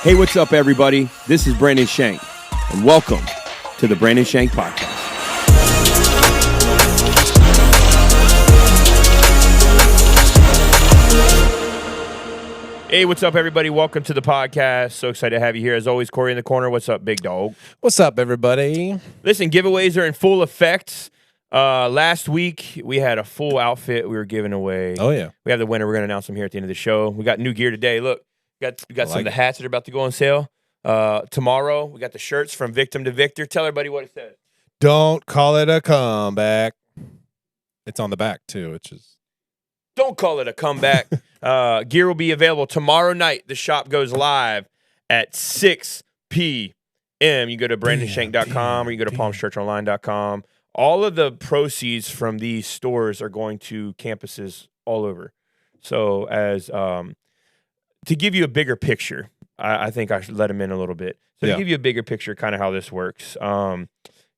Hey, what's up, everybody? This is Brandon Shank, and welcome to the Brandon Shank Podcast. Hey, what's up, everybody? Welcome to the podcast. So excited to have you here. As always, Corey in the corner. What's up, big dog? What's up, everybody? Listen, giveaways are in full effect. Last week, we had a full outfit we were giving away. Oh, yeah. We have the winner. We're going to announce them here at the end of the show. We got new gear today. Look, we got some of the hats that are about to go on sale. Tomorrow, we got the shirts from Victim to Victor. Tell everybody what it says. Don't call it a comeback. It's on the back, too, which is... Don't call it a comeback. Gear will be available tomorrow night. The shop goes live at 6 p.m. You go to brandonshank.com or you go to palmchurchonline.com. All of the proceeds from these stores are going to campuses all over. So as to give you a bigger picture, I think I should let him in a little bit. So to give you a bigger picture, kind of how this works. When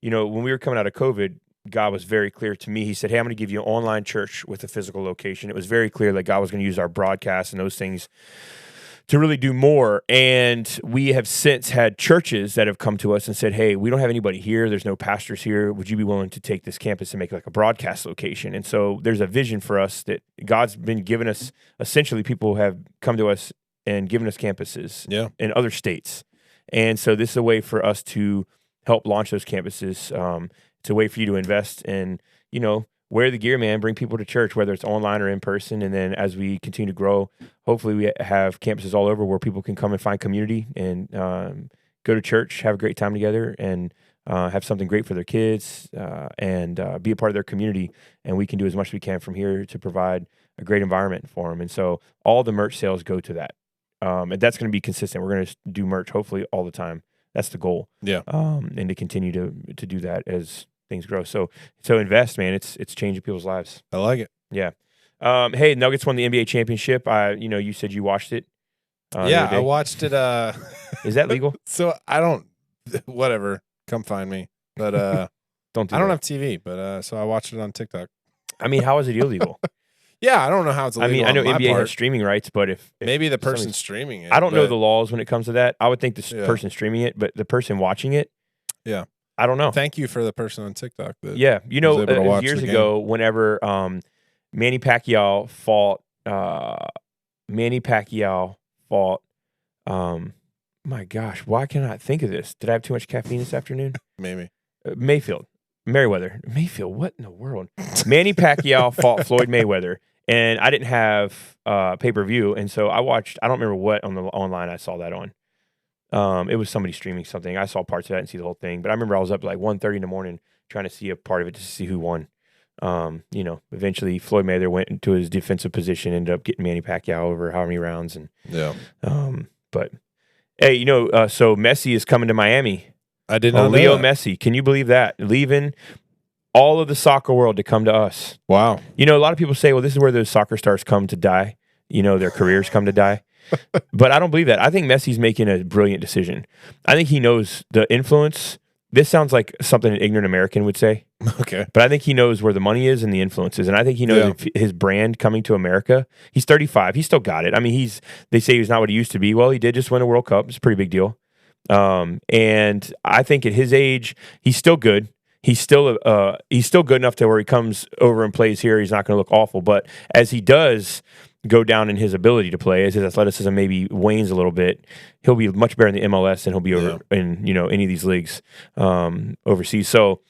we were coming out of COVID, God was very clear to me. He said, hey, I'm going to give you an online church with a physical location. It was very clear that God was going to use our broadcast and those things to really do more. And we have since had churches that have come to us and said, hey, we don't have anybody here. There's no pastors here. Would you be willing to take this campus and make it like a broadcast location? And so there's a vision for us that God's been giving us. Essentially, people have come to us and given us campuses in other states. And so this is a way for us to help launch those campuses. It's a way for you to invest and, wear the gear, man, bring people to church, whether it's online or in person. And then as we continue to grow, hopefully we have campuses all over where people can come and find community and go to church, have a great time together, and have something great for their kids and be a part of their community. And we can do as much as we can from here to provide a great environment for them. And so all the merch sales go to that. And that's going to be consistent. We're going to do merch hopefully all the time. That's the goal. Yeah. And to continue to do that as things grow. So invest, man. It's changing people's lives. I like it. Yeah. Hey, Nuggets won the NBA championship. You said you watched it. Yeah, I watched it. Is that legal? So I don't. Whatever. Come find me. But I don't have TV. But so I watched it on TikTok. I mean, how is it illegal? Yeah, I don't know how it's illegal. I know NBA has streaming rights, but if maybe the person streaming it. I don't know the laws when it comes to that. I would think the person streaming it, but the person watching it, I don't know. Thank you for the person on TikTok. Years ago, whenever Manny Pacquiao fought, my gosh, why can't I think of this? Did I have too much caffeine this afternoon? Maybe. Mayweather. What in the world? Manny Pacquiao fought Floyd Mayweather, and I didn't have pay-per-view, and so I watched, I don't remember what online I saw that on. It was somebody streaming something. I saw parts of that and see the whole thing, but I remember I was up like 1:30 in the morning trying to see a part of it to see who won. Eventually Floyd Mayweather went into his defensive position, ended up getting Manny Pacquiao over how many rounds, and but hey, so Messi is coming to Miami. I did not know Leo that. Messi. Can you believe that? Leaving all of the soccer world to come to us. Wow. A lot of people say, well, this is where those soccer stars come to die. Their careers come to die. But I don't believe that. I think Messi's making a brilliant decision. I think he knows the influence. This sounds like something an ignorant American would say. Okay. But I think he knows where the money is and the influence is. And I think he knows his brand coming to America. He's 35. He's still got it. I mean, they say he's not what he used to be. Well, he did just win a World Cup. It's a pretty big deal. And I think at his age, he's still good. He's still good enough to where he comes over and plays here. He's not going to look awful. But as he does go down in his ability to play, as his athleticism maybe wanes a little bit, he'll be much better in the MLS than he'll be over in any of these leagues overseas. So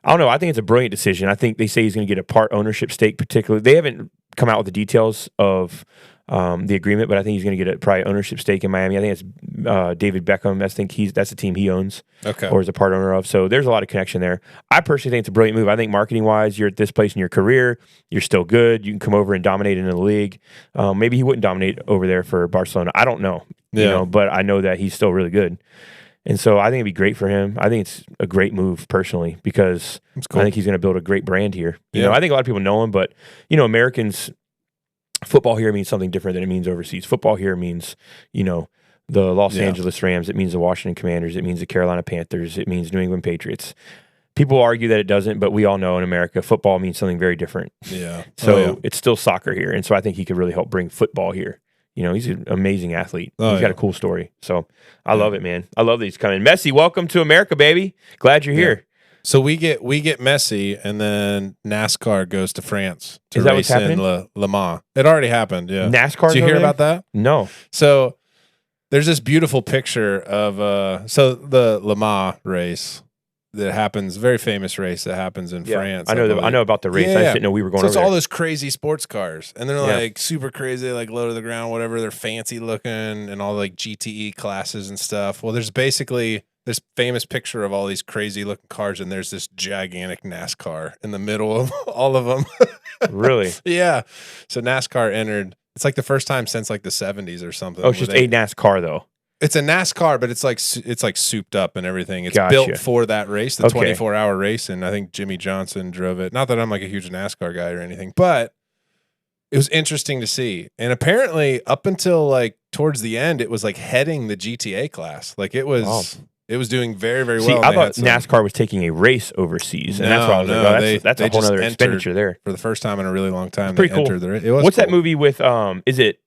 I don't know. I think it's a brilliant decision. I think they say he's going to get a part ownership stake. Particularly, they haven't come out with the details of the agreement, but I think he's going to get a probably ownership stake in Miami. I think it's David Beckham. I think that's the team he owns, or is a part owner of. So there's a lot of connection there. I personally think it's a brilliant move. I think marketing wise, you're at this place in your career, you're still good. You can come over and dominate in the league. Maybe he wouldn't dominate over there for Barcelona. I don't know, but I know that he's still really good. And so I think it'd be great for him. I think it's a great move personally because I think he's going to build a great brand here. I think a lot of people know him, but Americans. Football here means something different than it means overseas. Football here means, the Los Angeles Rams. It means the Washington Commanders. It means the Carolina Panthers. It means New England Patriots. People argue that it doesn't, but we all know in America, football means something very different. Yeah. So it's still soccer here. And so I think he could really help bring football here. he's an amazing athlete. Oh, He's got yeah. a cool story. So I love it, man. I love that he's coming. Messi, welcome to America, baby. Glad you're here. So we get Messi, and then NASCAR goes to France to Is that what's race in happening? Le Mans. It already happened. Yeah. NASCAR. Did you hear about that? No. So there's this beautiful picture of the Le Mans race that happens, very famous race that happens in France. I know about the race. I just didn't know we were going so over it's there. all those crazy sports cars, and they're Yeah. like super crazy, like low to the ground, whatever. They're fancy looking, and all like GTE classes and stuff. Well, there's basically this famous picture of all these crazy looking cars, and there's this gigantic NASCAR in the middle of all of them. Really? Yeah. So NASCAR entered. It's like the first time since like the 70s or something. Oh, it's just a NASCAR though. It's a NASCAR, but it's like souped up and everything. It's Gotcha. built for that race, the Okay. 24-hour race, and I think Jimmy Johnson drove it. Not that I'm like a huge NASCAR guy or anything, but it was interesting to see. And apparently, up until like towards the end, it was like heading the GTA class. Like it was doing very, very See, well. I thought NASCAR was taking a race overseas, and that's why I was like, oh, that's a whole just other entered expenditure there. for the first time in a really long time. Pretty cool. It was What's that cool. movie with? Is it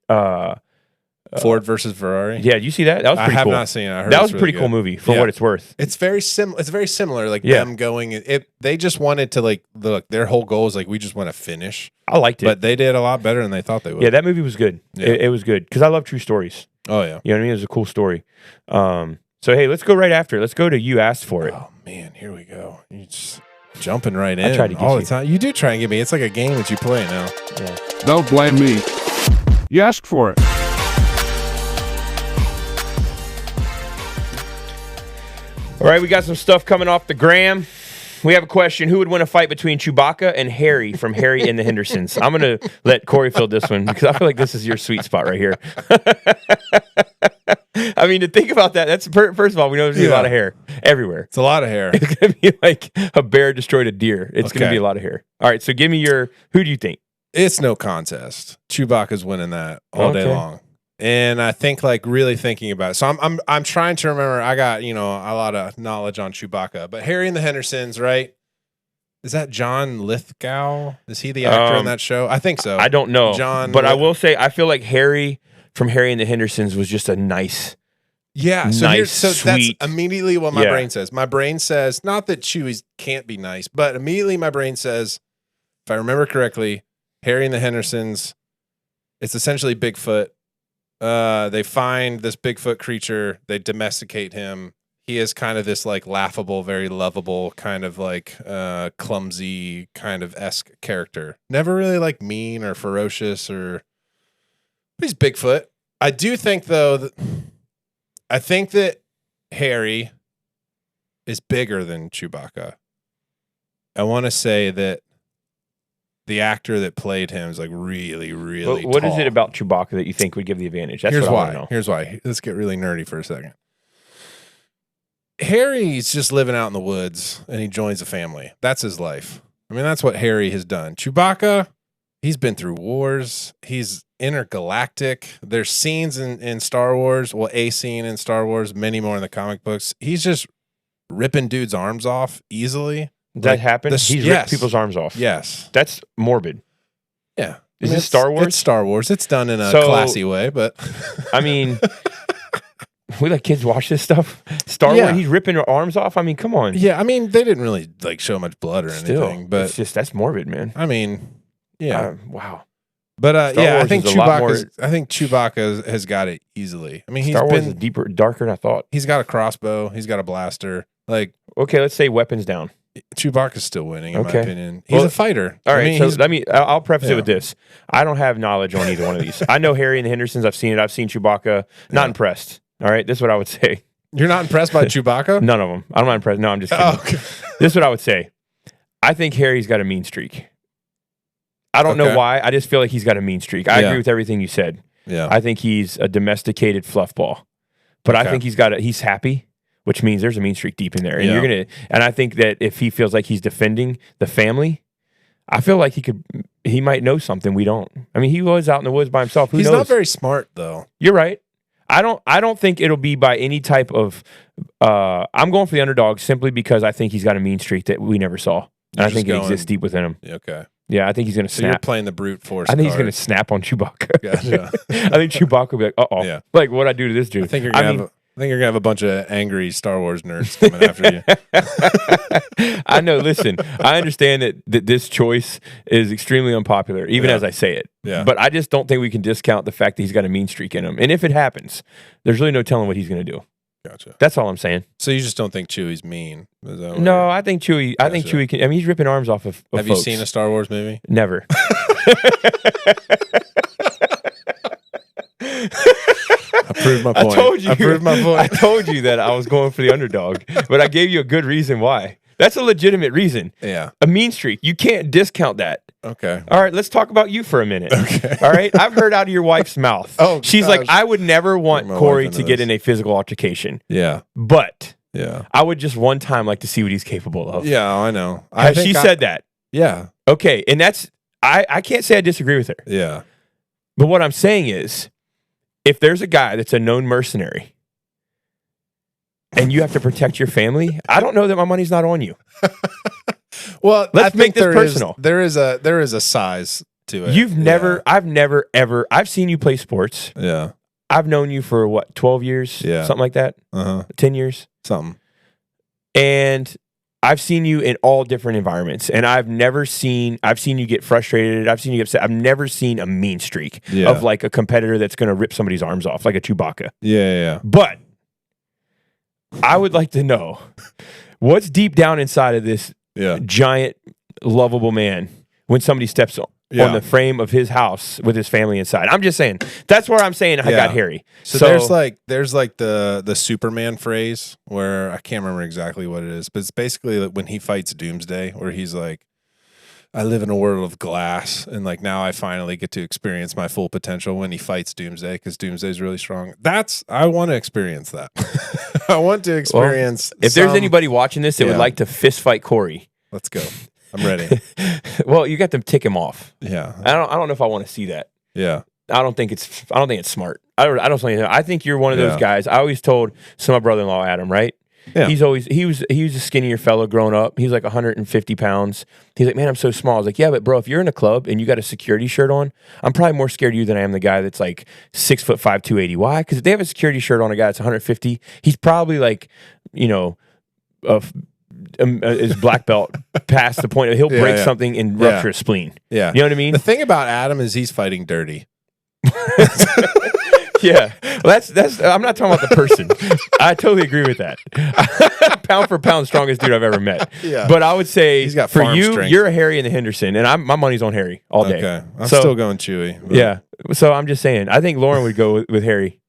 Ford versus Ferrari? Yeah, did you see that? That was pretty I have cool. not seen it. I heard That it's was a really pretty cool good. movie for Yeah. what it's worth. It's very similar. Like Yeah. them going. They just wanted to like look. Their whole goal is like we just want to finish. I liked it. But they did a lot better than they thought they would. Yeah, that movie was good. Yeah. It was good because I love true stories. Oh yeah. You know what I mean? It was a cool story. So hey, let's go right after. Let's go to You Asked For It. Oh man, here we go. You just jumping right in. try to get all you. the time. You do try and get me. It's like a game that you play now. Yeah. Don't blame me. You asked for it. All right, we got some stuff coming off the gram. We have a question. Who would win a fight between Chewbacca and Harry from Harry and the Hendersons? I'm going to let Corey field this one because I feel like this is your sweet spot right here. I mean, to think about that, that's first of all, we know there's a lot of hair everywhere. It's a lot of hair. It's going to be like a bear destroyed a deer. It's going to Okay. be a lot of hair. All right, so give me who do you think? It's no contest. Chewbacca's winning that all day Okay. long. And I think like really thinking about it. So I'm trying to remember. I got, a lot of knowledge on Chewbacca, but Harry and the Hendersons, right? Is that John Lithgow? Is he the actor in that show? I think so. I don't know. John but I will say I feel like Harry from Harry and the Hendersons was just a nice. Yeah, so Nice, that's sweet. immediately what my Yeah. brain says. My brain says not that Chewie can't be nice, but immediately my brain says, if I remember correctly, Harry and the Hendersons, it's essentially Bigfoot. They find this Bigfoot creature, they domesticate him. He is kind of this like laughable, very lovable, kind of like clumsy kind of esque character. Never really like mean or ferocious but he's Bigfoot. I do think though that Harry is bigger than Chewbacca. I want to say that the actor that played him is like really, really What is tall. it about Chewbacca that you think would give the advantage? That's Here's what I why. want to know. Here's why. Let's get really nerdy for a second. Harry's just living out in the woods and he joins a family. That's his life. I mean, that's what Harry has done. Chewbacca, he's been through wars. He's intergalactic. There's scenes in Star Wars. Well, a scene in Star Wars, many more in the comic books. He's just ripping dudes' arms off easily. That Like, happened? He's yes. ripped people's arms off. Yes. That's morbid. Yeah. Is I mean, this Star Wars? It's Star Wars. It's done in a So- classy way, but I mean, we let kids watch this stuff. Star Yeah. Wars, he's ripping her arms off. I mean, come on. yeah, I mean, they didn't really like show much blood or Still, anything, but it's just that's morbid, man. I mean, yeah. Wow. But Star yeah, I Wars think is a lot more- Chewbacca has got it easily. I mean, Star Wars is deeper, darker than I thought. he's got a crossbow, he's got a blaster. Like Okay, let's say weapons down. Chewbacca's still winning in my Okay. opinion. He's Well, a fighter. All I right, mean, so he's- I'll preface it Yeah. with this. I don't have knowledge on either one of these. I know Harry and the Hendersons. I've seen it. I've seen Chewbacca. Not Yeah. impressed. All right, this is what I would say. you're not impressed by Chewbacca? None of them. I'm not impressed. No, I'm just kidding. Oh, okay. This is what I would say. I think Harry's got a mean streak. I don't know Okay. why. I just feel like he's got a mean streak. I Yeah. agree with everything you said. Yeah. I think he's a domesticated fluffball. But I Okay. think he's happy, which means there's a mean streak deep in there. And Yeah. and I think that if he feels like he's defending the family, I feel like he might know something we don't. I mean, he was out in the woods by himself. Who He's knows? not very smart though. You're right. I don't think it'll be by any type of I'm going for the underdog simply because I think he's got a mean streak that we never saw. And You're I think just it exists going- deep within him. Okay. Yeah, I think he's gonna So you're snap. playing the brute force. I think he's card. gonna snap on Chewbacca. Gotcha. I think Chewbacca will be like, "Uh-oh, Yeah. like what I do to this dude." I think you're gonna have a bunch of angry Star Wars nerds coming after you. I know. Listen, I understand that this choice is extremely unpopular, even as I say it. Yeah. But I just don't think we can discount the fact that he's got a mean streak in him. And if it happens, there's really no telling what he's going to do. Gotcha. That's all I'm saying. So you just don't think Chewie's mean? Is that what No, I think Chewie. I think Gotcha. Chewie can. I mean, he's ripping arms off of. Have folks. you seen a Star Wars movie? Never. I proved my point. I told you. I proved my point. I told you that I was going for the underdog, but I gave you a good reason why. That's a legitimate reason. Yeah. A mean streak. You can't discount that. Okay. All right, let's talk about you for a minute. Okay. All right, I've heard out of your wife's mouth. Oh, she's gosh. like, I would never want Bring my Corey wife to into get this. in a physical altercation, Yeah. but Yeah. I would just one time like to see what he's capable of. Yeah. I know. She said that. Yeah. Okay, and that's I can't say I disagree with her. Yeah. But what I'm saying is, if there's a guy that's a known mercenary and you have to protect your family, I don't know that my money's not on you. Well, Let's I make think this there personal. there is a size to it. I've never ever, I've seen you play sports. Yeah. I've known you for what, 12 years? Yeah. Something like that? Uh huh. 10 years? Something. And I've seen you in all different environments, and I've seen you get frustrated. I've seen you get upset. I've never seen a mean streak Yeah. of like a competitor that's going to rip somebody's arms off, like a Chewbacca. Yeah. But I would like to know what's deep down inside of this Yeah. giant, lovable man when somebody steps on Yeah. the frame of his house with his family inside. I'm just saying that's where I'm saying I got hairy. So there's like the Superman phrase where I can't remember exactly what it is, but it's basically like when he fights Doomsday, where he's like, I live in a world of glass, and like now I finally get to experience my full potential when he fights Doomsday, because Doomsday is really strong. I want to experience that. I want to experience. If there's anybody watching this that would like to fist fight Corey, let's go. I'm ready. well, you got to tick him off. Yeah. I don't know if I want to see that. Yeah. I don't think it's smart. I think you're one of those guys. I always told my brother-in-law Adam, right? Yeah. He was a skinnier fellow growing up. He's like 150 pounds. He's like, man, I'm so small. I was like, yeah, but bro, if you're in a club and you got a security shirt on, I'm probably more scared of you than I am the guy that's like 6'5", 280. Why? Because if they have a security shirt on a guy that's 150, he's probably like, his black belt past the point of he'll break something and rupture a spleen. Yeah. You know what I mean? The thing about Adam is he's fighting dirty. Yeah. Well, that's. I'm not talking about the person. I totally agree with that. Pound for pound, strongest dude I've ever met. Yeah. But I would say He's got for farm you, strength. you're a Harry and the Henderson, and my money's on Harry all day. Okay. I'm So- still going Chewy. but- Yeah. So I'm just saying. I think Lauren would go with Harry.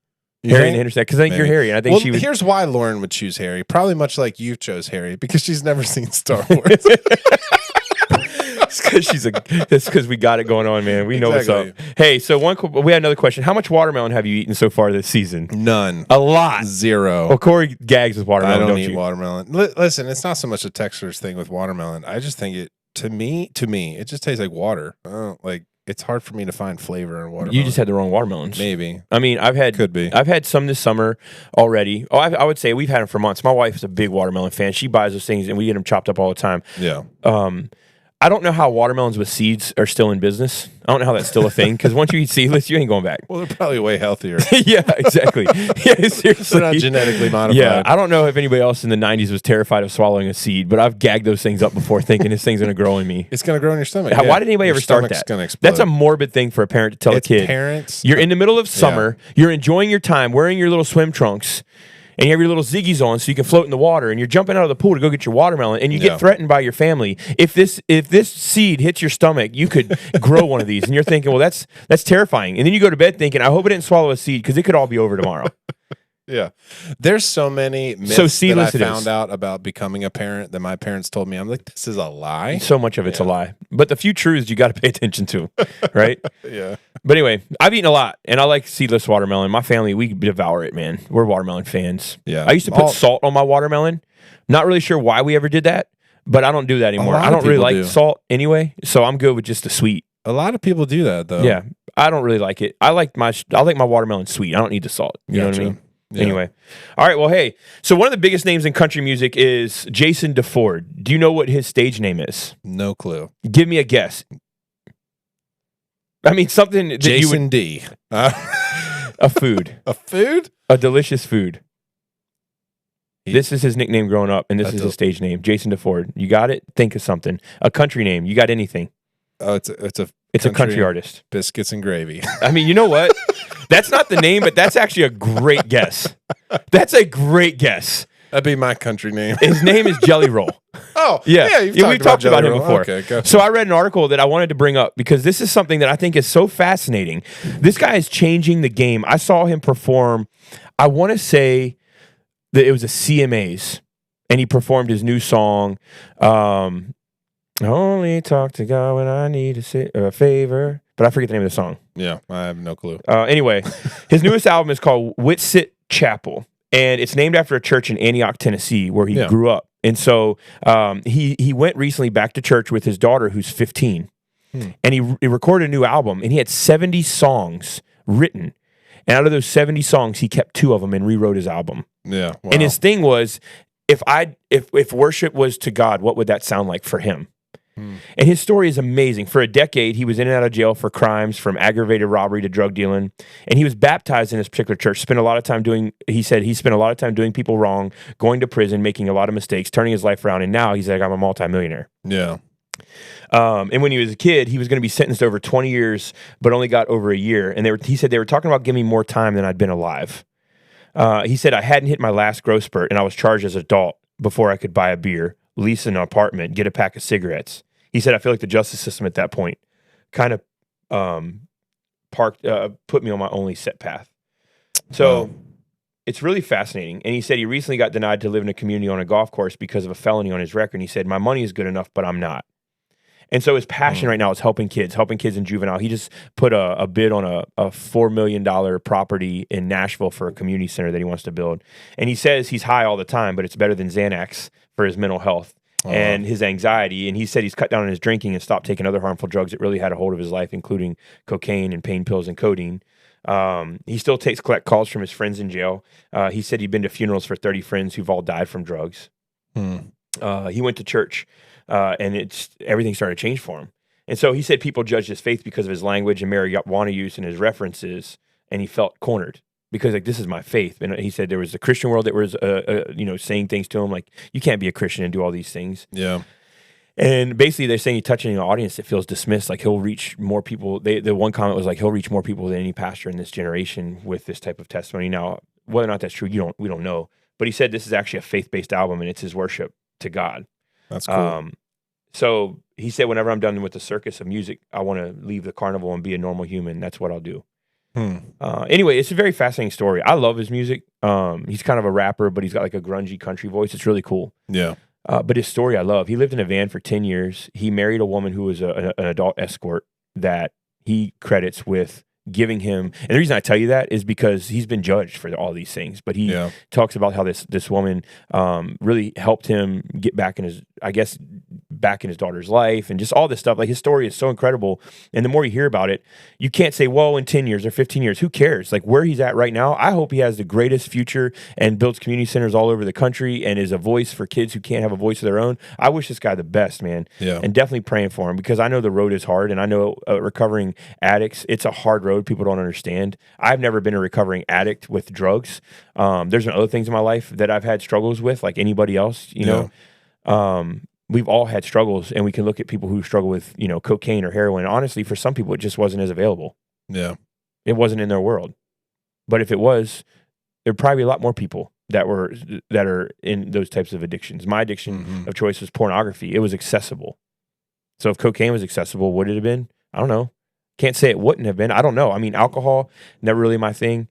You Harry think? and the Henderson, because I think you're Maybe. Harry, and I think Well, she would. here's why Lauren would choose Harry. Probably much like you chose Harry, because she's never seen Star Wars. It's because we got it going on, man. We know what's up. Hey, so we had another question. How much watermelon have you eaten so far this season? None. A lot. Zero. Well, Corey gags with watermelon. I don't eat you? watermelon. Listen, it's not so much a textures thing with watermelon. I just think it to me, it just tastes like water. It's hard for me to find flavor in watermelon. You just had the wrong watermelons. Maybe. I mean, Could be. I've had some this summer already. Oh, I would say we've had them for months. My wife is a big watermelon fan. She buys those things, and we get them chopped up all the time. Yeah. I don't know how watermelons with seeds are still in business. I don't know how that's still a thing, because once you eat seedless, you ain't going back. Well, they're probably way healthier. Yeah, exactly. Yeah, seriously. They're not genetically modified. Yeah, I don't know if anybody else in the 90s was terrified of swallowing a seed, but I've gagged those things up before thinking this thing's going to grow in me. It's going to grow in your stomach. Why did anybody ever start that? Gonna explode. That's a morbid thing for a parent to tell It's a kid. parents. You're in the middle of summer. You're enjoying your time, wearing your little swim trunks, and you have your little Ziggies on so you can float in the water, and you're jumping out of the pool to go get your watermelon, and you get threatened by your family. If this seed hits your stomach, you could grow one of these, and you're thinking, well, that's terrifying. And then you go to bed thinking, I hope I didn't swallow a seed, because it could all be over tomorrow. Yeah. There's so many myths that I seedless it is. found out about becoming a parent that my parents told me. I'm like, this is a lie. So much of it's a lie. But the few truths you got to pay attention to, right? Yeah. But anyway, I've eaten a lot, and I like seedless watermelon. My family, we devour it, man. We're watermelon fans. Yeah. I used to put salt on my watermelon. Not really sure why we ever did that, but I don't do that anymore. lot I of don't really people like do. salt anyway, so I'm good with just the sweet. A lot of people do that, though. Yeah, I don't really like it. I like my watermelon sweet. I don't need the salt. You know what I Gotcha. mean? Yeah. Anyway. All right, well, hey. So one of the biggest names in country music is Jason DeFord. Do you know what his stage name is? No clue. Give me a guess. I mean, something that you Jason would, D. a food, A food? a delicious food. He- This is his nickname growing up, and this That's is his stage name, Jason DeFord. You got it? Think of something. A country name. You got anything? Oh, it's a country artist. Biscuits and gravy. I mean, you know what? That's not the name, but that's actually a great guess. That's a great guess. That'd be my country name. His name is Jelly Roll. Oh, Yeah, we've talked about him Jelly Roll. before. Okay, go. So I read an article that I wanted to bring up because this is something that I think is so fascinating. This guy is changing the game. I saw him perform. I want to say that it was a CMAs, and he performed his new song. Only talk to God when I need a favor, but I forget the name of the song. Yeah, I have no clue. Anyway, his newest album is called Whitsit Chapel, and it's named after a church in Antioch, Tennessee, where he grew up. And so he went recently back to church with his daughter, who's 15, and he recorded a new album, and he had 70 songs written. And out of those 70 songs, he kept 2 of them and rewrote his album. Yeah, wow. And his thing was, if worship was to God, what would that sound like for him? And his story is amazing. For a decade, he was in and out of jail for crimes from aggravated robbery to drug dealing. And he was baptized in this particular church. Spent a lot of time he spent a lot of time doing people wrong, going to prison, making a lot of mistakes, turning his life around. And now he's like, I'm a multimillionaire. Yeah. And when he was a kid, he was going to be sentenced over 20 years, but only got over a year. And he said they were talking about giving me more time than I'd been alive. He said, I hadn't hit my last growth spurt, and I was charged as an adult before I could buy a beer, lease an apartment, get a pack of cigarettes. He said, I feel like the justice system at that point kind of put me on my only set path. So it's really fascinating. And he said he recently got denied to live in a community on a golf course because of a felony on his record. And he said, my money is good enough, but I'm not. And so his passion right now is helping kids in juvenile. He just put a bid on a $4 million property in Nashville for a community center that he wants to build. And he says he's high all the time, but it's better than Xanax for his mental health and his anxiety. And he said he's cut down on his drinking and stopped taking other harmful drugs that really had a hold of his life, including cocaine and pain pills and codeine. He still collect calls from his friends in jail. He said he'd been to funerals for 30 friends who've all died from drugs. He went to church. And everything started to change for him. And so he said people judged his faith because of his language and marijuana use and his references, and he felt cornered because like this is my faith. And he said there was the Christian world that was saying things to him like you can't be a Christian and do all these things. Yeah. And basically they're saying he's touching an audience that feels dismissed. Like he'll reach more people. The one comment was like he'll reach more people than any pastor in this generation with this type of testimony. Now whether or not that's true, we don't know. But he said this is actually a faith-based album and it's his worship to God. That's cool. So he said, whenever I'm done with the circus of music, I want to leave the carnival and be a normal human. That's what I'll do. Anyway, it's a very fascinating story. I love his music. He's kind of a rapper, but he's got like a grungy country voice. It's really cool. Yeah. But his story I love. He lived in a van for 10 years. He married a woman who was an adult escort that he credits with giving him, and the reason I tell you that is because he's been judged for all these things, but he talks about how this woman really helped him get back in his daughter's life and just all this stuff. Like his story is so incredible, and the more you hear about it, you can't say, well, in 10 years or 15 years, who cares? Like where he's at right now, I hope he has the greatest future and builds community centers all over the country and is a voice for kids who can't have a voice of their own. I wish this guy the best, man. Yeah. And definitely praying for him because I know the road is hard, and I know recovering addicts, it's a hard road. People don't understand. I've never been a recovering addict with drugs. There's been other things in my life that I've had struggles with, like anybody else, you know. We've all had struggles, and we can look at people who struggle with, cocaine or heroin. Honestly, for some people, it just wasn't as available. Yeah. It wasn't in their world. But if it was, there'd probably be a lot more people that are in those types of addictions. My addiction of choice was pornography. It was accessible. So if cocaine was accessible, would it have been? I don't know. Can't say it wouldn't have been. I don't know. I mean, alcohol, never really my thing.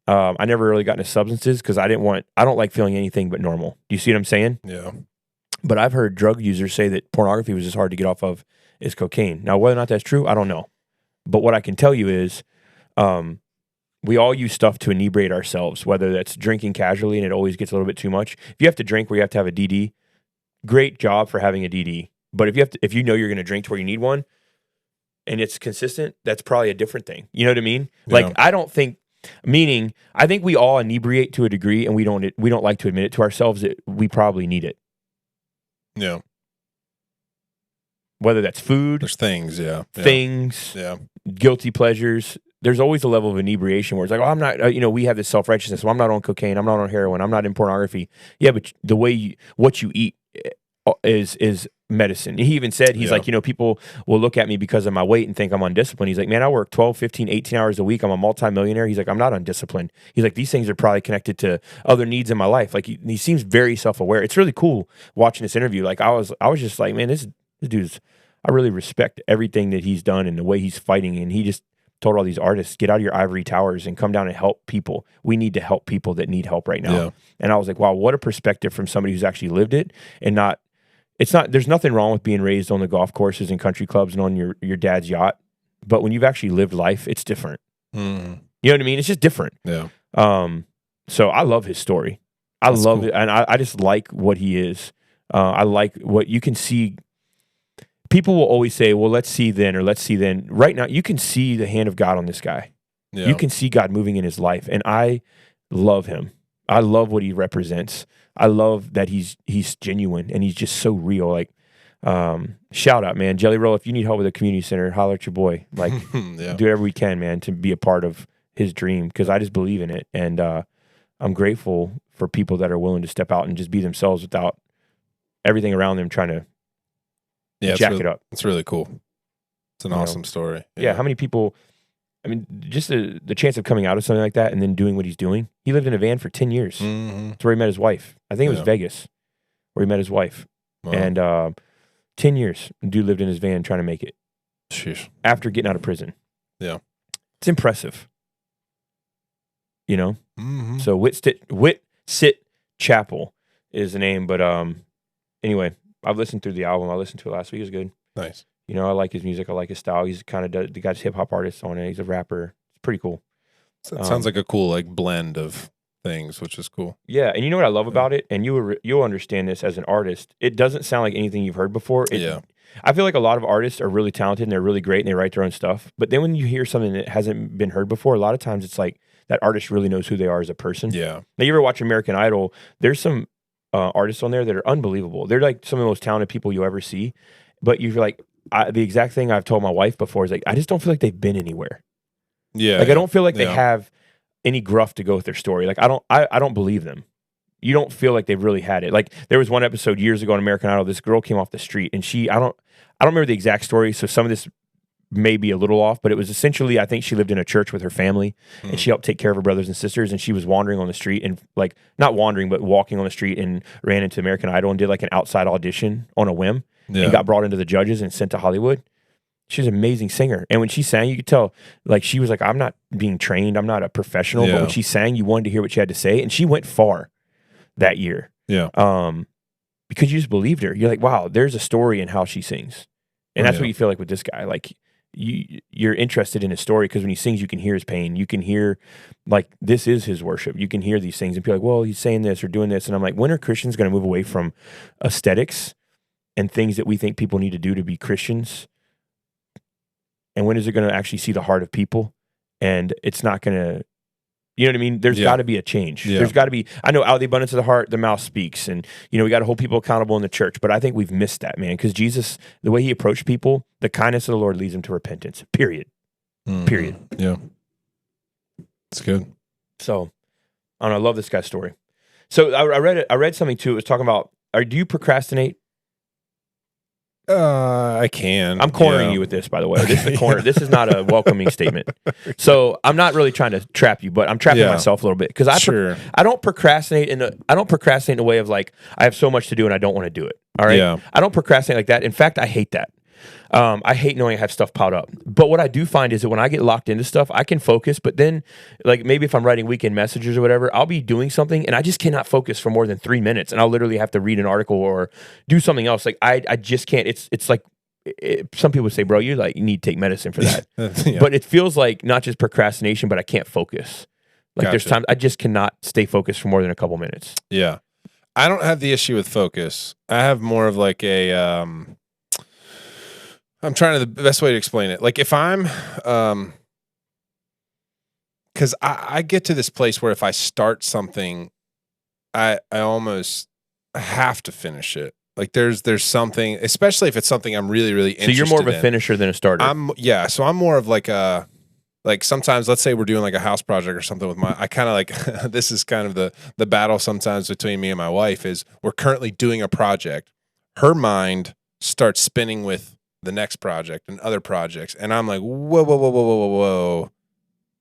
I never really got into substances because I don't like feeling anything but normal. Do you see what I'm saying? Yeah. But I've heard drug users say that pornography was as hard to get off of as cocaine. Now, whether or not that's true, I don't know. But what I can tell you is we all use stuff to inebriate ourselves, whether that's drinking casually and it always gets a little bit too much. If you have to drink where you have to have a DD, great job for having a DD. But if you know you're going to drink to where you need one and it's consistent, that's probably a different thing. You know what I mean? Yeah. Like, I think we all inebriate to a degree, and we don't like to admit it to ourselves that we probably need it. Yeah. whether that's food, There's things, things, yeah, guilty pleasures. There's always a level of inebriation where it's like, oh, I'm not, we have this self-righteousness. Well, I'm not on cocaine. I'm not on heroin. I'm not in pornography. Yeah, but the way what you eat is medicine. He even said, he's like, people will look at me because of my weight and think I'm undisciplined. He's like, man, I work 12, 15, 18 hours a week. I'm a multimillionaire. He's like, I'm not undisciplined. He's like, these things are probably connected to other needs in my life. Like he seems very self-aware. It's really cool watching this interview. Like I was just like, man, this dude's, I really respect everything that he's done and the way he's fighting. And he just told all these artists, get out of your ivory towers and come down and help people. We need to help people that need help right now. Yeah. And I was like, wow, what a perspective from somebody who's actually lived it and not, there's nothing wrong with being raised on the golf courses and country clubs and on your dad's yacht. But when you've actually lived life, it's different. Mm. You know what I mean? It's just different. Yeah. So I love his story. That's love cool. It. And I just like what he is. I like what you can see. People will always say, well, let's see then, or let's see then. Right now, you can see the hand of God on this guy. Yeah. You can see God moving in his life. And I love him. I love what he represents. I love that he's genuine and he's just so real. Like, shout out, man. Jelly Roll, if you need help with a community center, holler at your boy. Like, do whatever we can, man, to be a part of his dream, because I just believe in it. And I'm grateful for people that are willing to step out and just be themselves without everything around them trying to jack it up. It's really cool. It's an awesome story. Yeah. How many people, I mean, just the chance of coming out of something like that and then doing what he's doing. He lived in a van for 10 years. Mm-hmm. That's where he met his wife. I think it was Vegas where he met his wife. Wow. And 10 years, dude lived in his van trying to make it. Sheesh. After getting out of prison. Yeah. It's impressive. Mm-hmm. So Whitsit Chapel is the name. But anyway, I've listened through the album. I listened to it last week. It was good. Nice. I like his music. I like his style. He's kind of the guy's hip hop artist on it. He's a rapper. It's pretty cool. So it sounds like a cool blend of things, which is cool. Yeah, and you know what I love about it, and you'll understand this as an artist. It doesn't sound like anything you've heard before. I feel like a lot of artists are really talented and they're really great and they write their own stuff. But then when you hear something that hasn't been heard before, a lot of times it's like that artist really knows who they are as a person. Yeah. Now, you ever watch American Idol? There's some artists on there that are unbelievable. They're like some of the most talented people you'll ever see. But you're like, the exact thing I've told my wife before is like, I just don't feel like they've been anywhere. Yeah. Like I don't feel like they have any gruff to go with their story. Like I don't believe them. You don't feel like they've really had it. Like there was one episode years ago on American Idol, this girl came off the street and I don't remember the exact story, so some of this may be a little off, but it was essentially, I think she lived in a church with her family and she helped take care of her brothers and sisters, and she was wandering on the street and like not wandering, but walking on the street and ran into American Idol and did like an outside audition on a whim and got brought into the judges and sent to Hollywood. She's an amazing singer. And when she sang, you could tell, like, she was like, I'm not being trained. I'm not a professional. But when she sang, you wanted to hear what she had to say. And she went far that year. Yeah. Because you just believed her. You're like, wow, there's a story in how she sings. And that's what you feel like with this guy. Like, you're interested in his story because when he sings, you can hear his pain. You can hear, like, this is his worship. You can hear these things and be like, well, he's saying this or doing this. And I'm like, when are Christians going to move away from aesthetics and things that we think people need to do to be Christians? And when is it going to actually see the heart of people? And it's not going to, you know what I mean? There's got to be a change. There's got to be, I know out of the abundance of the heart, the mouth speaks. And, we got to hold people accountable in the church. But I think we've missed that, man. Because Jesus, the way he approached people, the kindness of the Lord leads him to repentance. Period. Mm-hmm. Period. Yeah. It's good. So, I don't know. I love this guy's story. So I read something too. It was talking about, do you procrastinate? I can. I'm cornering you with this, by the way. This is the corner. This is not a welcoming statement. So I'm not really trying to trap you, but I'm trapping myself a little bit because I don't procrastinate in a way of like I have so much to do and I don't want to do it. All right. Yeah. I don't procrastinate like that. In fact, I hate that. I hate knowing I have stuff piled up. But what I do find is that when I get locked into stuff, I can focus. But then, like maybe if I'm writing weekend messages or whatever, I'll be doing something and I just cannot focus for more than 3 minutes, and I'll literally have to read an article or do something else. Like I just can't. It's like some people say, bro, you need to take medicine for that. But it feels like not just procrastination, but I can't focus. Like there's times I just cannot stay focused for more than a couple minutes. Yeah, I don't have the issue with focus. I have more of like a. I'm trying to the best way to explain it. Like if I'm, because I get to this place where if I start something, I almost have to finish it. Like there's something, especially if it's something I'm really, really interested in. So you're more of a finisher than a starter. So I'm more of like sometimes, let's say we're doing like a house project or something with I kind of like, this is kind of the battle sometimes between me and my wife is we're currently doing a project. Her mind starts spinning with the next project and other projects. And I'm like, whoa.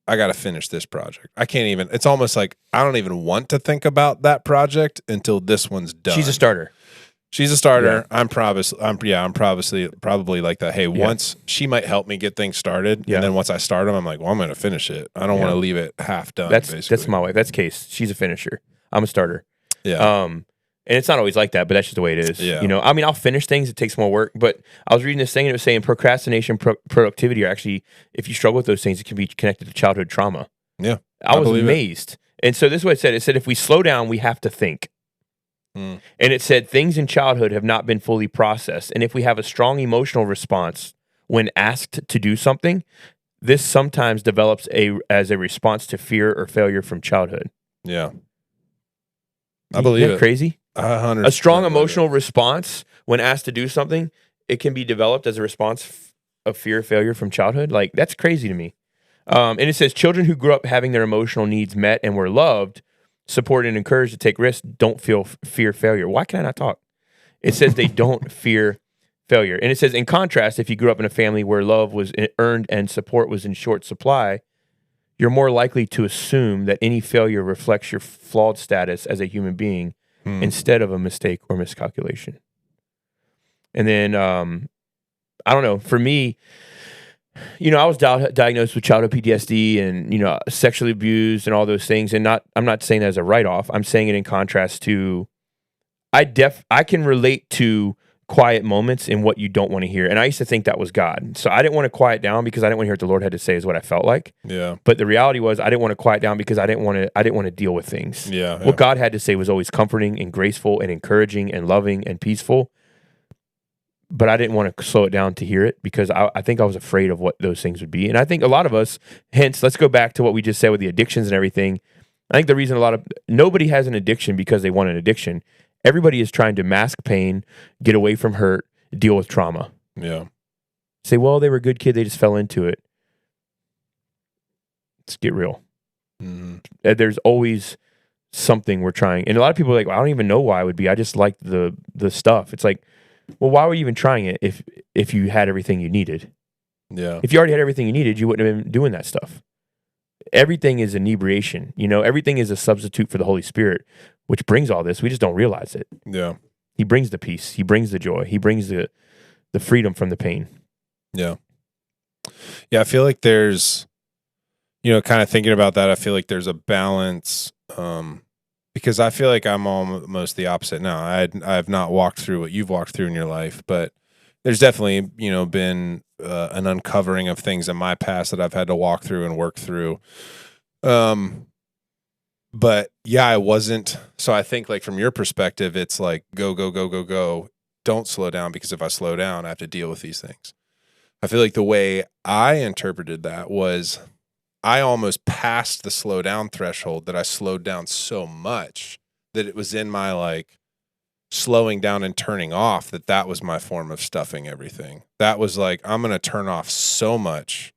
I got to finish this project. I can't even, it's almost like I don't even want to think about that project until this one's done. She's a starter. She's a starter. Yeah. I'm probably like that. Hey, once she might help me get things started, and then once I start them, I'm like, well, I'm going to finish it. I don't want to leave it half done. That's my wife. That's Case. She's a finisher. I'm a starter. Yeah. And it's not always like that, but that's just the way it is. Yeah. You know, I mean, I'll finish things. It takes more work. But I was reading this thing and it was saying procrastination, productivity are actually, if you struggle with those things, it can be connected to childhood trauma. Yeah. I was amazed. And so this is what it said. It said, if we slow down, we have to think. And it said things in childhood have not been fully processed. And if we have a strong emotional response when asked to do something, this sometimes develops as a response to fear or failure from childhood. Yeah. I believe it. Crazy? A strong emotional response when asked to do something, it can be developed as a response of fear or failure from childhood. Like, that's crazy to me. And it says children who grew up having their emotional needs met and were loved, supported and encouraged to take risks, don't fear failure. Why can I not talk? It says they don't fear failure. And it says, in contrast, if you grew up in a family where love was earned and support was in short supply, you're more likely to assume that any failure reflects your flawed status as a human being instead of a mistake or miscalculation. And then, I don't know, for me, you know, I was diagnosed with childhood PTSD and, you know, sexually abused and all those things. And I'm not saying that as a write-off. I'm saying it in contrast to, I can relate to quiet moments in what you don't want to hear. And I used to think that was God. So I didn't want to quiet down because I didn't want to hear what the Lord had to say is what I felt like. Yeah. But the reality was I didn't want to quiet down because I didn't want to deal with things. Yeah. What God had to say was always comforting and graceful and encouraging and loving and peaceful. But I didn't want to slow it down to hear it because I think I was afraid of what those things would be. And I think a lot of us, hence, let's go back to what we just said with the addictions and everything. I think the reason nobody has an addiction because they want an addiction. Everybody is trying to mask pain, get away from hurt, deal with trauma. Yeah. Say, well, they were a good kid, they just fell into it. Let's get real. Mm-hmm. There's always something we're trying. And a lot of people are like, well, I don't even know why I would be. I just like the stuff. It's like, well, why were you even trying it if you had everything you needed? Yeah. If you already had everything you needed, you wouldn't have been doing that stuff. Everything is inebriation. You know, everything is a substitute for the Holy Spirit, which brings all this. We just don't realize it. Yeah. He brings the peace. He brings the joy. He brings the freedom from the pain. Yeah. Yeah, I feel like there's, you know, kind of thinking about that, I feel like there's a balance, because I feel like I'm almost the opposite now. I have not walked through what you've walked through in your life, but there's definitely, you know, been an uncovering of things in my past that I've had to walk through and work through. But yeah, I wasn't. So I think like from your perspective, it's like go, go, go, go, go. Don't slow down because if I slow down, I have to deal with these things. I feel like the way I interpreted that was I almost passed the slow down threshold, that I slowed down so much that it was in my like slowing down and turning off that was my form of stuffing everything. That was like, I'm going to turn off so much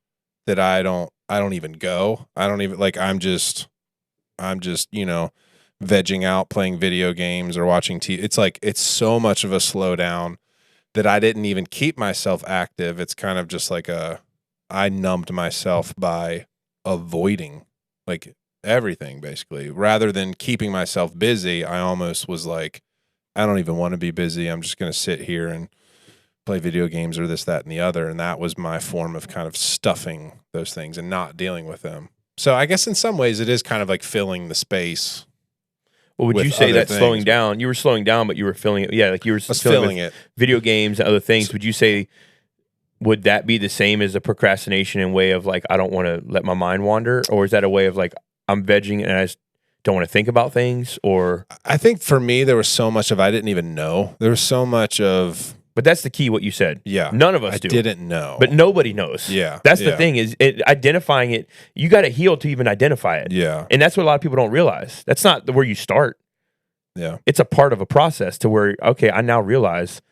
that I don't even go. I don't even like, I'm just, you know, vegging out, playing video games or watching TV. It's like, it's so much of a slowdown that I didn't even keep myself active. It's kind of just like I numbed myself by avoiding like everything basically. Rather than keeping myself busy, I almost was like, I don't even want to be busy. I'm just going to sit here and play video games or this, that, and the other. And that was my form of kind of stuffing those things and not dealing with them. So I guess in some ways it is kind of like filling the space. Well, would you say that slowing down, you were slowing down, but you were filling it? Yeah, like you were filling it. Video games and other things. Would you say, would that be the same as a procrastination in way of like, I don't want to let my mind wander? Or is that a way of like, I'm vegging and I just don't want to think about things? Or I think for me, there was so much of, I didn't even know. There was so much of, but that's the key, what you said. Yeah. None of us I do. didn't know. But nobody knows. Yeah. That's the thing is identifying it. You got to heal to even identify it. Yeah. And that's what a lot of people don't realize. That's not where you start. Yeah. It's a part of a process to where, okay, I now realize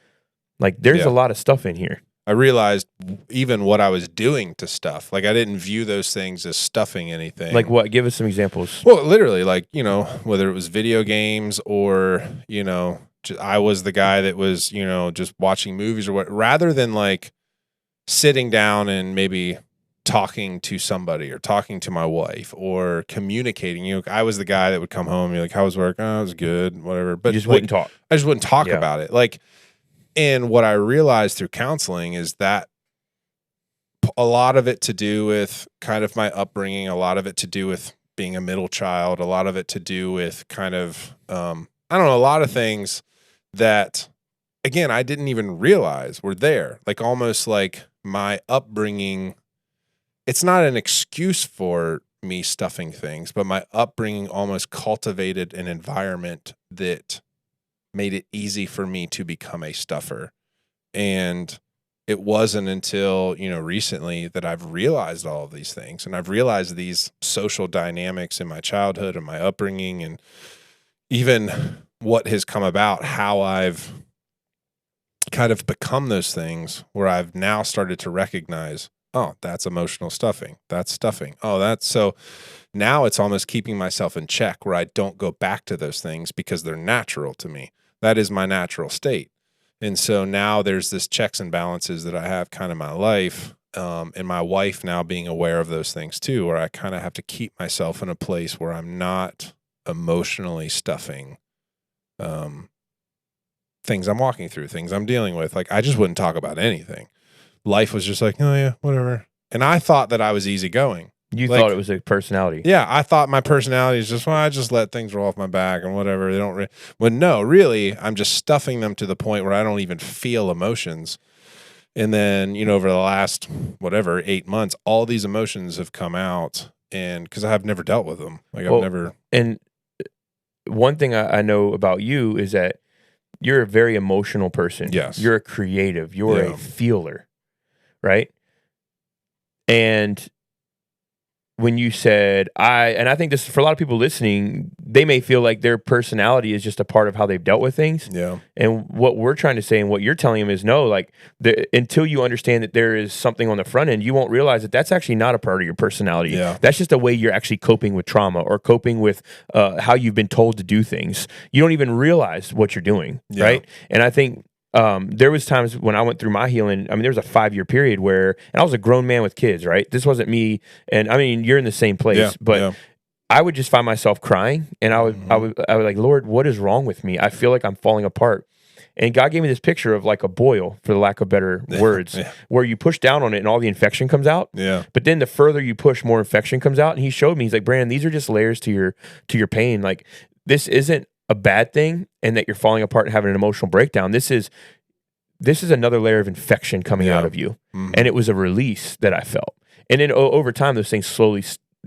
like there's Yeah. a lot of stuff in here. I realized even what I was doing to stuff. Like, I didn't view those things as stuffing anything. Like what? Give us some examples. Well, literally, like, whether it was video games or, I was the guy that was, just watching movies or what, rather than like sitting down and maybe talking to somebody or talking to my wife or communicating. I was the guy that would come home and be like, how was work? Oh, it was good, whatever. But You just like, wouldn't talk. I just wouldn't talk Yeah. about it. Like, and what I realized through counseling is that a lot of it to do with kind of my upbringing, a lot of it to do with being a middle child, a lot of it to do with kind of, I don't know, a lot of things that, again, I didn't even realize were there. Like, almost like my upbringing, it's not an excuse for me stuffing things, but my upbringing almost cultivated an environment that made it easy for me to become a stuffer. And it wasn't until, recently that I've realized all of these things, and I've realized these social dynamics in my childhood and my upbringing, and even what has come about, how I've kind of become those things, where I've now started to recognize, oh, that's emotional stuffing. That's stuffing. Oh, that's so now it's almost keeping myself in check, where I don't go back to those things because they're natural to me. That is my natural state. And so now there's this checks and balances that I have kind of in my life, and my wife now being aware of those things too, where I kind of have to keep myself in a place where I'm not emotionally stuffing things I'm walking through, things I'm dealing with. Like, I just wouldn't talk about anything. Life was just like, oh yeah, whatever. And I thought that I was easygoing. You Like, thought it was a personality. Yeah, I thought my personality is just, well, I just let things roll off my back and whatever. They don't. Well, no, really, I'm just stuffing them to the point where I don't even feel emotions. And then, over the last 8 months, all these emotions have come out, and because I've never dealt with them, like, I've never. And one thing I know about you is that you're a very emotional person. Yes, you're a creative. You're a feeler, right? And when you said I think this for a lot of people listening, they may feel like their personality is just a part of how they've dealt with things. Yeah. And what we're trying to say and what you're telling them is no, like until you understand that there is something on the front end, you won't realize that that's actually not a part of your personality. Yeah. That's just a way you're actually coping with trauma or coping with how you've been told to do things. You don't even realize what you're doing, right? And I think there was times when I went through my healing. I mean, there was a 5-year period where, and I was a grown man with kids, right? This wasn't me. And I mean, you're in the same place, but I would just find myself crying, and I would like, Lord, what is wrong with me? I feel like I'm falling apart. And God gave me this picture of like a boil, for the lack of better words, where you push down on it and all the infection comes out. Yeah. But then the further you push, more infection comes out. And he showed me, he's like, Brandon, these are just layers to your pain. Like, this isn't a bad thing, and that you're falling apart and having an emotional breakdown. This is another layer of infection coming out of you. Mm-hmm. And it was a release that I felt. And then over time, those things slowly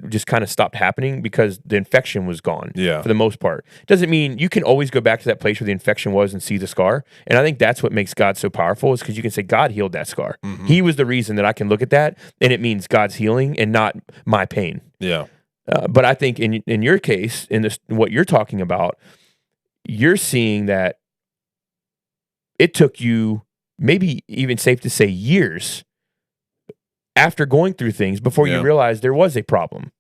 just kind of stopped happening because the infection was gone for the most part. Doesn't mean you can always go back to that place where the infection was and see the scar. And I think that's what makes God so powerful, is because you can say God healed that scar. Mm-hmm. He was the reason that I can look at that, and it means God's healing and not my pain. Yeah. But I think in your case, in this, what you're talking about, you're seeing that it took you, maybe even safe to say, years after going through things before you realized there was a problem.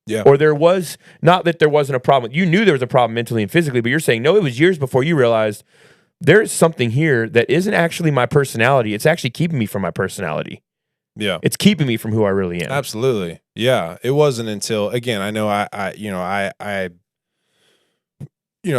Yeah. Or there was, not that there wasn't a problem. You knew there was a problem mentally and physically, but you're saying, no, it was years before you realized there's something here that isn't actually my personality. It's actually keeping me from my personality. Yeah. It's keeping me from who I really am. Absolutely. Yeah. It wasn't until, again, I know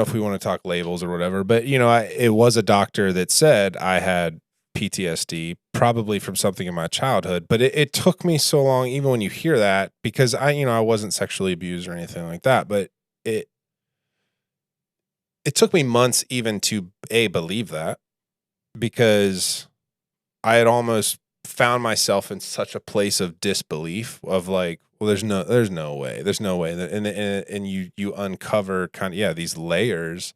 if we want to talk labels or whatever, but it was a doctor that said I had PTSD, probably from something in my childhood. But it took me so long, even when you hear that, because I wasn't sexually abused or anything like that. But it took me months even to believe that, because I had almost found myself in such a place of disbelief of like, well, there's no way, and you uncover kind of these layers,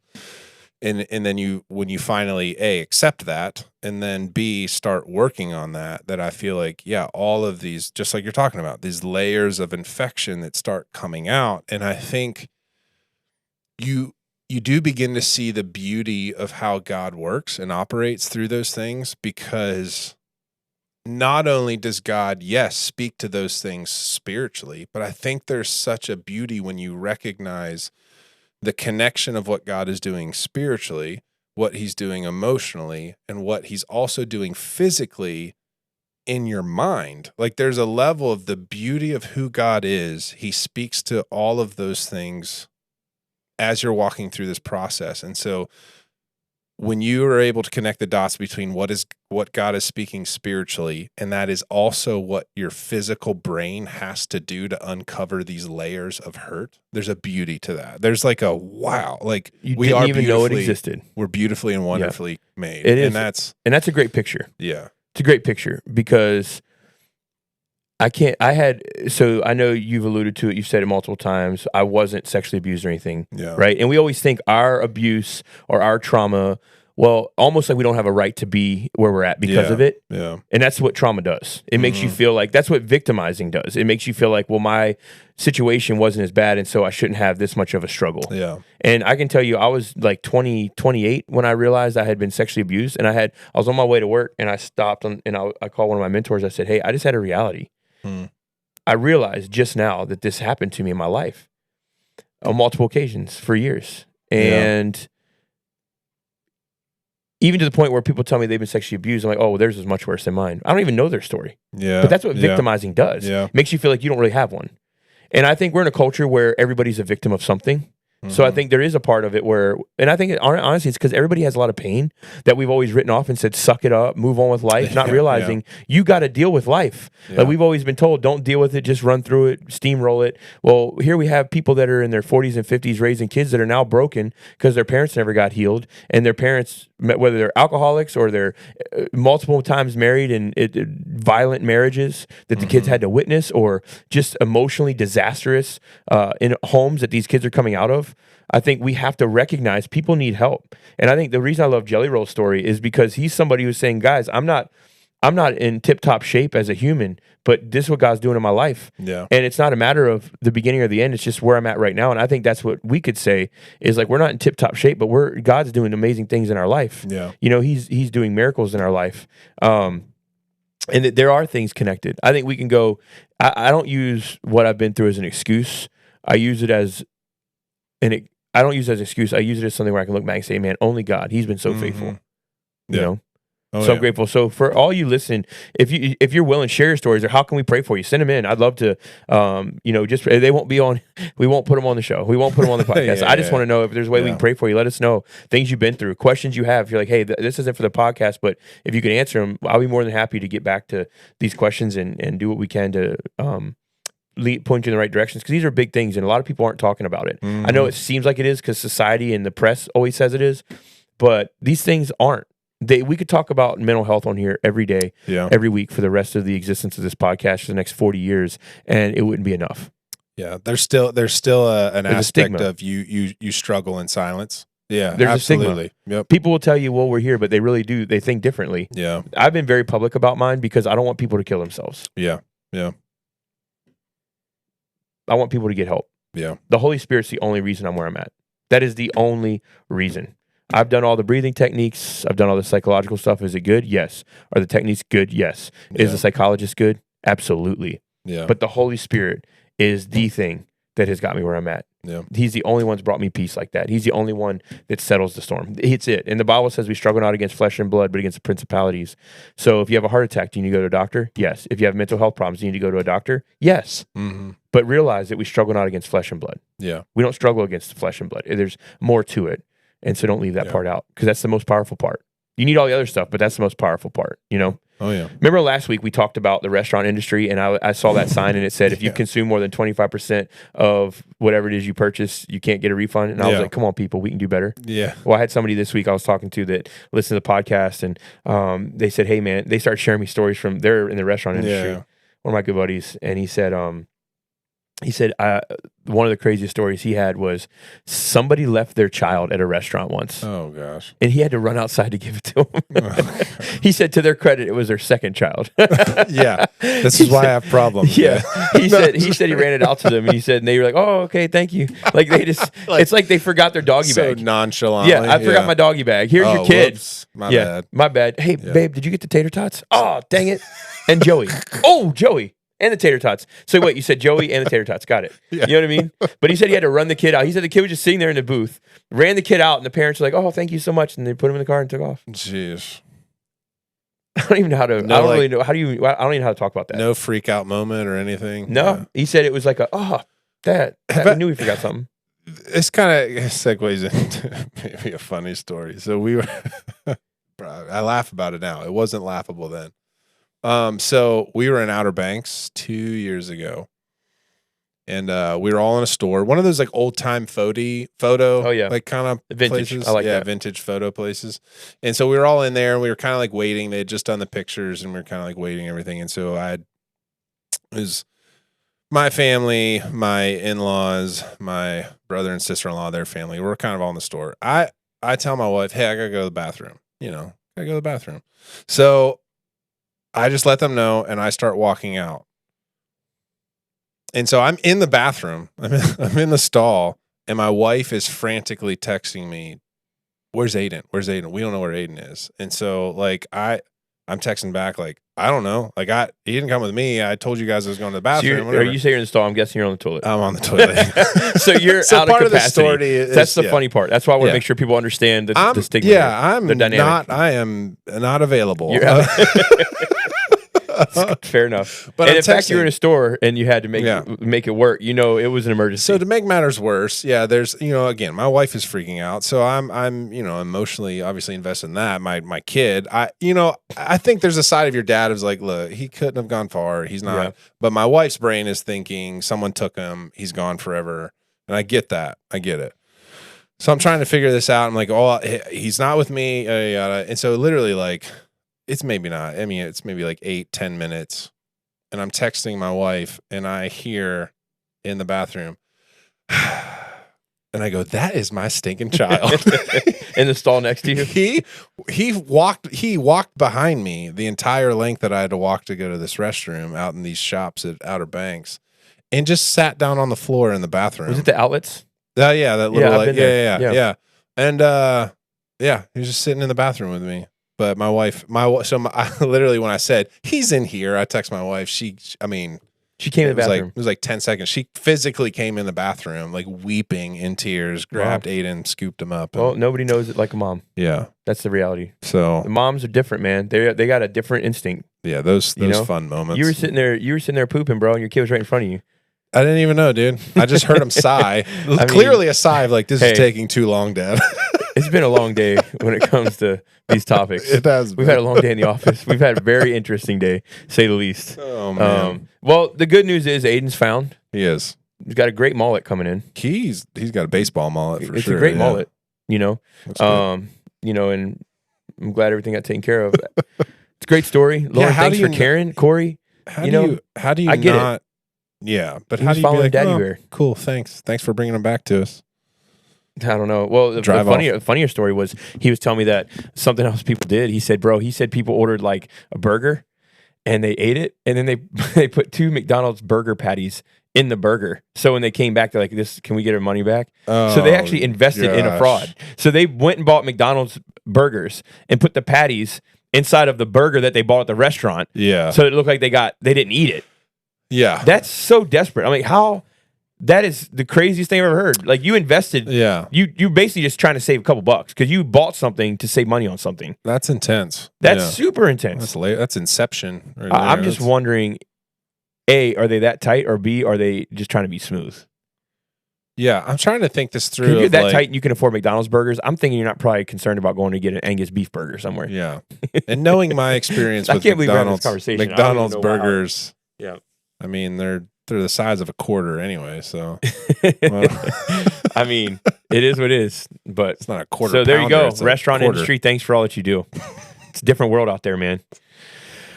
and then when you finally accept that, and then B, start working on that I feel like all of these, just like you're talking about, these layers of infection that start coming out. And I think you you do begin to see the beauty of how God works and operates through those things, because not only does God, yes, speak to those things spiritually, but I think there's such a beauty when you recognize the connection of what God is doing spiritually, what he's doing emotionally, and what he's also doing physically in your mind. Like, there's a level of the beauty of who God is. He speaks to all of those things as you're walking through this process. And so when you are able to connect the dots between what God is speaking spiritually, and that is also what your physical brain has to do to uncover these layers of hurt, there's a beauty to that. There's like a wow, like You we didn't are even know it existed. We're beautifully and wonderfully made. It is, and that's a great picture. yeah. It's a great picture because so I know you've alluded to it, you've said it multiple times. I wasn't sexually abused or anything, Yeah. right? And we always think our abuse or our trauma, well, almost like we don't have a right to be where we're at because of it. Yeah. And that's what trauma does. It makes you feel like, that's what victimizing does. It makes you feel like, well, my situation wasn't as bad, and so I shouldn't have this much of a struggle. Yeah. And I can tell you, I was like 28 when I realized I had been sexually abused, and I was on my way to work, and I stopped and I called one of my mentors. I said, hey, I just had a reality. I realized just now that this happened to me in my life on multiple occasions for years. And even to the point where people tell me they've been sexually abused, I'm like, oh, well, theirs is much worse than mine. I don't even know their story. Yeah. But that's what victimizing does. Yeah. Makes you feel like you don't really have one. And I think we're in a culture where everybody's a victim of something. So I think there is a part of it where, and I think honestly, it's because everybody has a lot of pain that we've always written off and said, suck it up, move on with life, not realizing you got to deal with life. Like we've always been told, don't deal with it, just run through it, steamroll it. Well, here we have people that are in their 40s and 50s raising kids that are now broken because their parents never got healed, and their parents, whether they're alcoholics or they're multiple times married and violent marriages that the kids had to witness, or just emotionally disastrous in homes that these kids are coming out of. I think we have to recognize people need help. And I think the reason I love Jelly Roll's story is because he's somebody who's saying, guys, I'm not in tip-top shape as a human, but this is what God's doing in my life. Yeah. And it's not a matter of the beginning or the end. It's just where I'm at right now. And I think that's what we could say is, like, we're not in tip-top shape, but God's doing amazing things in our life. Yeah. You know, he's doing miracles in our life. And that there are things connected. I think we can go, I don't use what I've been through as an excuse. I use it as I don't use it as an excuse. I use it as something where I can look back and say, man, only God, he's been so faithful. You know? So I'm grateful. So for all you listen, if you're willing, share your stories, or how can we pray for you? Send them in. I'd love to, just, they won't be on, we won't put them on the show. We won't put them on the podcast. I just want to know if there's a way we can pray for you. Let us know things you've been through, questions you have. If you're like, hey, this isn't for the podcast, but if you can answer them, I'll be more than happy to get back to these questions and do what we can to, point you in the right directions, because these are big things and a lot of people aren't talking about it. I know it seems like it is because society and the press always says it is, but these things aren't. We could talk about mental health on here every day, every week for the rest of the existence of this podcast for the next 40 years, and it wouldn't be enough. Yeah, there's still an aspect of you struggle in silence. Yeah, there's absolutely. A stigma. Yep. People will tell you, well, we're here, but they really do. They think differently. Yeah. I've been very public about mine because I don't want people to kill themselves. Yeah. Yeah. I want people to get help. Yeah. The Holy Spirit's the only reason I'm where I'm at. That is the only reason. I've done all the breathing techniques. I've done all the psychological stuff. Is it good? Yes. Are the techniques good? Yes. Is the psychologist good? Absolutely. Yeah. But the Holy Spirit is the thing that has got me where I'm at. Yeah. He's the only one that's brought me peace like that. He's the only one that settles the storm. It's it. And the Bible says we struggle not against flesh and blood, but against the principalities. So if you have a heart attack, do you need to go to a doctor? Yes. If you have mental health problems, do you need to go to a doctor? Yes. But realize that we struggle not against flesh and blood. Yeah. We don't struggle against flesh and blood. There's more to it. And so don't leave that part out, because that's the most powerful part. You need all the other stuff, but that's the most powerful part, you know? Oh, yeah. Remember last week we talked about the restaurant industry, and I saw that sign, and it said, if you consume more than 25% of whatever it is you purchase, you can't get a refund. And I was like, come on, people, we can do better. Yeah. Well, I had somebody this week I was talking to that listened to the podcast, and they said, hey, man, they started sharing me stories from, they're in the restaurant industry. Yeah. One of my good buddies, and he said, He said one of the craziest stories he had was somebody left their child at a restaurant once. Oh gosh. And he had to run outside to give it to him. He said, to their credit, it was their second child. Yeah, this is why I have problems. Yeah, he said he ran it out to them, and he said, and they were like, "Oh, okay, thank you." Like they just, it's like they forgot their doggy so bag. nonchalantly. Yeah, I forgot my doggy bag. Here's your kid. Whoops. My bad. My bad. Hey, babe, did you get the tater tots? Oh, dang it! And Joey. Oh, Joey. And the tater tots. So wait, you said Joey and the tater tots. Got it. Yeah. You know what I mean? But he said he had to run the kid out. He said the kid was just sitting there in the booth, ran the kid out, and the parents were like, "Oh, thank you so much," and they put him in the car and took off. Jeez. I don't even know how to. No, I don't really know. How do you? I don't even know how to talk about that. No freak out moment or anything. No, Yeah. he said it was like I knew he forgot something. This kind of segues into maybe a funny story. So we were, I laugh about it now. It wasn't laughable then. So we were in Outer Banks 2 years ago, and we were all in a store, one of those like old time photo, Oh, yeah. like kind of Vintage. places. I like yeah, that. vintage photo places. And so we were all in there, and we were kind of like waiting. They had just done the pictures, and we were kind of like waiting everything. And so it was my family, my in-laws, my brother and sister-in-law, their family. We're kind of all in the store. I tell my wife, "Hey, I gotta go to the bathroom." You know, I go to the bathroom. So I just let them know, and I start walking out. And so I'm in the bathroom. I'm in the stall, and my wife is frantically texting me, "Where's Aiden? Where's Aiden? We don't know where Aiden is." And so like I'm texting back like, "I don't know. Like he didn't come with me. I told you guys I was going to the bathroom." So you say you're in the stall. I'm guessing you're on the toilet. I'm on the toilet. So you're So out part of of the capacity. story is- That's the yeah. funny part. That's why I want to Yeah. make sure people understand the stigma. Yeah, here, I'm the dynamic. I am not available. You're Fair enough. But and I'm in fact, you were in texting. a store and you had to Yeah. make it work. You know, it was an emergency. So to make matters worse, yeah, there's, again, my wife is freaking out. So I'm emotionally obviously invested in that. My kid, I think there's a side of your dad who's like, look, he couldn't have gone far. He's not. Yeah. But my wife's brain is thinking someone took him. He's gone forever. And I get that. I get it. So I'm trying to figure this out. I'm like, oh, he's not with me. Yada, yada. And so literally like, it's maybe not. I mean, it's maybe like 8-10 minutes. And I'm texting my wife, and I hear in the bathroom, and I go, "That is my stinking child." in the stall next to you. He walked behind me the entire length that I had to walk to go to this restroom out in these shops at Outer Banks, and just sat down on the floor in the bathroom. Was it the outlets? Yeah, that little I've been there. yeah. And he was just sitting in the bathroom with me. But my wife, literally when I said he's in here, I text my wife. She came in the bathroom. It was like 10 seconds. She physically came in the bathroom, like weeping in tears, grabbed Aiden, scooped him up. Well, nobody knows it like a mom. Yeah, That's the reality. so The moms are different, man. They got a different instinct. yeah, those know, fun moments. You were sitting there pooping, bro, and your kid was right in front of you. I didn't even know, dude. I just heard him sigh. mean, Clearly a sigh of like, this hey. is taking too long, Dad. It's been a long day when it comes to these topics. It has. We've had a long day in the office. We've had a very interesting day, say the least. Oh man, Well, the good news is Aiden's found. he is. He's got a great mullet coming in. He's got a baseball mullet for It's sure. a great yeah. mullet, you know. That's good. And I'm glad everything got taken care of. It's a great story. Lauren, how thanks do for you caring. Corey, How you do know, you how do you I get it. not? Yeah, but He how was do you be following like, Daddy "Oh, Bear." cool, thanks for bringing him back to us. I don't know. Well, the Drive funnier story was he was telling me that something else people did. He said, people ordered like a burger and they ate it, and then they put 2 McDonald's burger patties in the burger. So when they came back, they're like, "This, can we get our money back?" So they actually invested in a fraud. So they went and bought McDonald's burgers and put the patties inside of the burger that they bought at the restaurant. Yeah. So it looked like they didn't eat it. Yeah. That's so desperate. I mean, how? That is the craziest thing I've ever heard. Like, you invested. Yeah. You basically just trying to save a couple bucks because you bought something to save money on something. That's intense. That's Yeah. super intense. That's Inception. Right I'm there. just wondering, A, are they that tight, or B, are they just trying to be smooth? Yeah, I'm trying to think this through. If you're of, that like- tight and you can afford McDonald's burgers, I'm thinking you're not probably concerned about going to get an Angus beef burger somewhere. Yeah. And knowing my experience I with can't believe we're having this McDonald's, conversation. I don't McDonald's even know why. burgers. Yeah. I mean, they're the size of a quarter anyway, so well, I mean, it is what it is. But it's not a quarter. so there you pounder, go. it's a Restaurant quarter. industry, thanks for all that you do. It's a different world out there, man.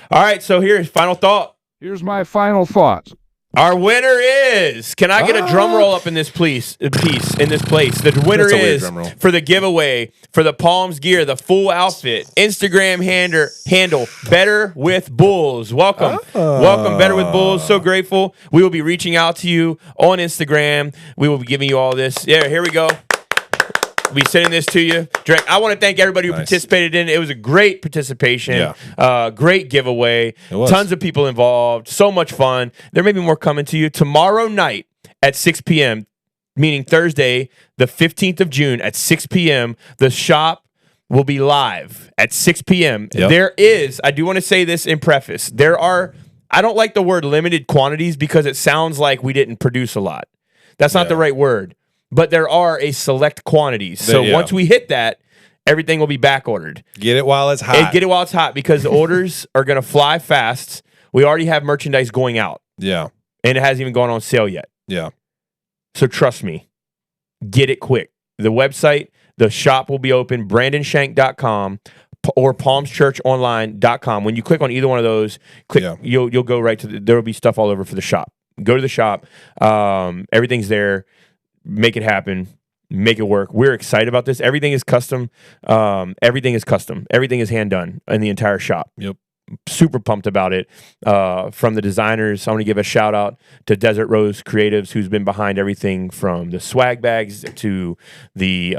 All right, so here's final thought. Here's my final thought. Our winner is. Can I get a drum roll up in this piece? The winner That's a weird is drum roll. for the giveaway for the Palms gear, the full outfit. Instagram handle Better with Bulls. Welcome, Better with Bulls. So grateful. We will be reaching out to you on Instagram. We will be giving you all this. Yeah, here we go. We'll be sending this to you. Drake, I want to thank everybody who participated in it. It was a great participation. Yeah. Great giveaway. It was. Tons of people involved. So much fun. There may be more coming to you tomorrow night at 6 p.m., meaning Thursday, the 15th of June at 6 p.m. The shop will be live at 6 p.m. Yep. There is, I do want to say this in preface, I don't like the word limited quantities because it sounds like we didn't produce a lot. That's not the right word. But there are a select quantities. So once we hit that, everything will be back ordered. Get it while it's hot. Get it while it's hot because the orders are going to fly fast. We already have merchandise going out. Yeah. And it hasn't even gone on sale yet. Yeah. So trust me, get it quick. The website, the shop will be open, brandonshank.com or palmschurchonline.com. When you click on either one of those, you'll go right to there will be stuff all over for the shop. Go to the shop. Everything's there. Make it happen. Make it work. We're excited about this. Everything is custom. Everything is hand done in the entire shop. Yep. Super pumped about it. From the designers, I want to give a shout out to Desert Rose Creatives, who's been behind everything from the swag bags to the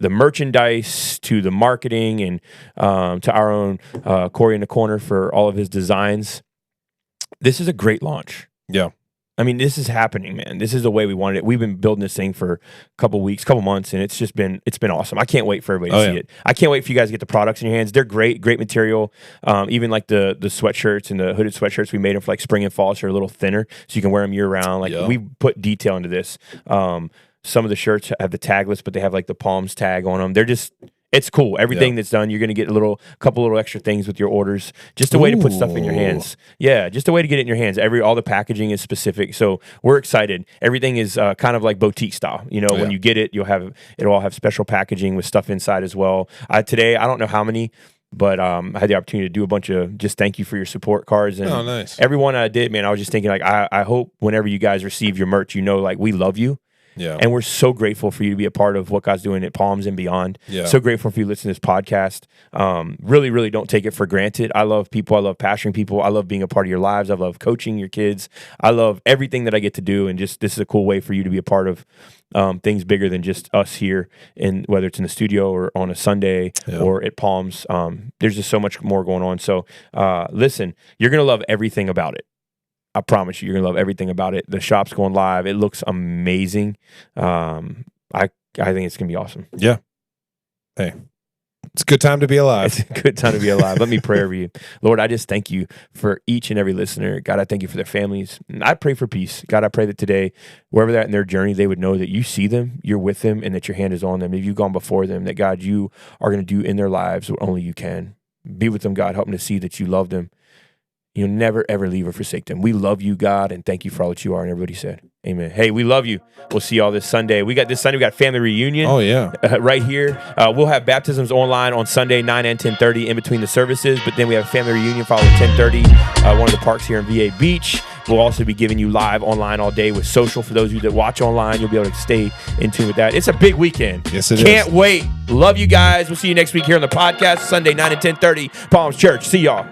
merchandise to the marketing and to our own Corey in the Corner for all of his designs. This is a great launch. Yeah. I mean, this is happening, man. This is the way we wanted it. We've been building this thing for a couple weeks, couple months, and it's been awesome. I can't wait for everybody to see it. I can't wait for you guys to get the products in your hands. They're great material. Even like the sweatshirts and the hooded sweatshirts, we made them for like spring and fall, so they're a little thinner, so you can wear them year round. Like we put detail into this. Some of the shirts have the tagless, but they have like the Palms tag on them. It's cool. Everything that's done, you're going to get a couple little extra things with your orders. Just a way to put stuff in your hands. Yeah, just a way to get it in your hands. All the packaging is specific, so we're excited. Everything is kind of like boutique style. You know, when you get it, it'll all have special packaging with stuff inside as well. Today, I don't know how many, but I had the opportunity to do a bunch of just thank you for your support cards. And nice. Everyone I did, man, I was just thinking like, I hope whenever you guys receive your merch, like we love you. Yeah. And we're so grateful for you to be a part of what God's doing at Palms and beyond. Yeah. So grateful for you listening to this podcast. Really, really don't take it for granted. I love people. I love pastoring people. I love being a part of your lives. I love coaching your kids. I love everything that I get to do. And just this is a cool way for you to be a part of things bigger than just us here, whether it's in the studio or on a Sunday or at Palms. There's just so much more going on. So listen, you're going to love everything about it. I promise you're going to love everything about it. The shop's going live. It looks amazing. I think it's going to be awesome. Yeah. Hey, it's a good time to be alive. It's a good time to be alive. Let me pray over you. Lord, I just thank you for each and every listener. God, I thank you for their families. And I pray for peace. God, I pray that today, wherever they're at in their journey, they would know that you see them, you're with them, and that your hand is on them. If you've gone before them, that God, you are going to do in their lives what only you can. Be with them, God. Help them to see that you love them. You'll never, ever leave or forsake them. We love you, God, and thank you for all that you are. And everybody said, amen. Hey, we love you. We'll see y'all this Sunday. We got family reunion. Oh, yeah. Right here. We'll have baptisms online on Sunday, 9 and 10:30 in between the services. But then we have a family reunion following 10:30, one of the parks here in VA Beach. We'll also be giving you live online all day with social. For those of you that watch online, you'll be able to stay in tune with that. It's a big weekend. Yes, it is. Can't wait. Love you guys. We'll see you next week here on the podcast, Sunday, 9 and 10:30, Palms Church. See y'all.